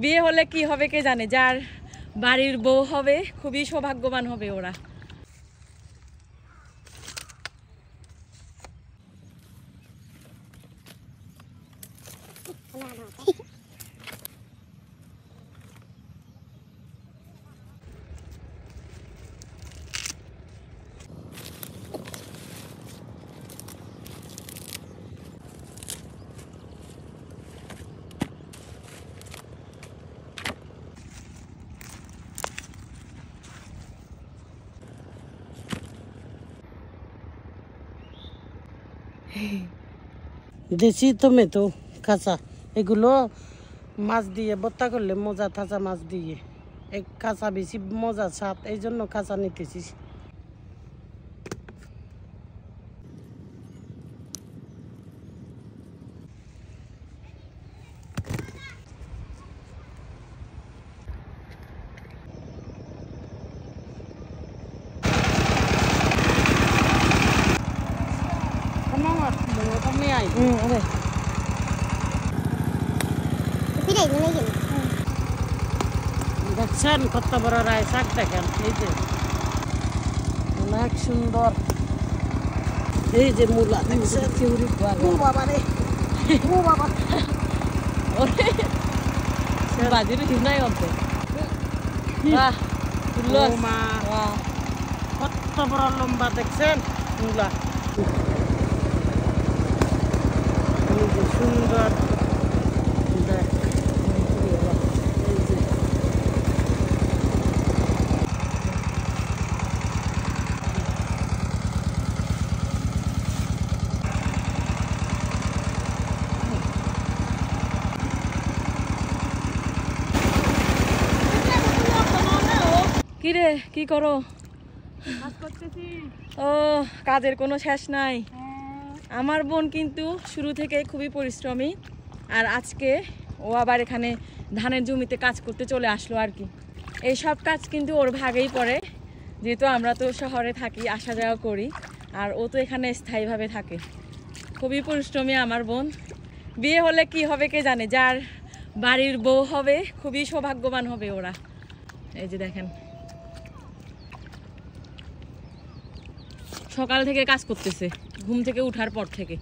বিয়ে হলে কি হবে কে জানে, যার বাড়ির বউ হবে খুবই সৌভাগ্যবান হবে ওরা। দেশি টমেটো কাঁচা, এগুলো মাছ দিয়ে ভর্তা করলে মজা, তাজা মাছ দিয়ে এক কাঁচা বেশি মজা স্বাদ, এই জন্য কাঁচা নিতেছি। দেখছেন কত বড় রায় শাক, দেখেন এই যে অনেক সুন্দর। এই যে মূলা দেখছেন, বাজির নাই অন্ত কত বড় লম্বা দেখছেন মূলা, সুন্দর। কিরে কি করো? ও, কাজের কোনো শেষ নাই। আমার বোন কিন্তু শুরু থেকে খুবই পরিশ্রমী, আর আজকে ও আবার এখানে ধানের জমিতে কাজ করতে চলে আসলো আর কি। এই সব কাজ কিন্তু ওর ভাগেই পড়ে, যেহেতু আমরা তো শহরে থাকি, আসা যাওয়া করি, আর ও তো এখানে স্থায়ীভাবে থাকে। খুবই পরিশ্রমী আমার বোন। বিয়ে হলে কি হবে কে জানে, যার বাড়ির বউ হবে খুবই সৌভাগ্যবান হবে ওরা। এই যে দেখেন, সকাল থেকে কাজ করতেছে, ঘুম থেকে উঠার পর থেকে।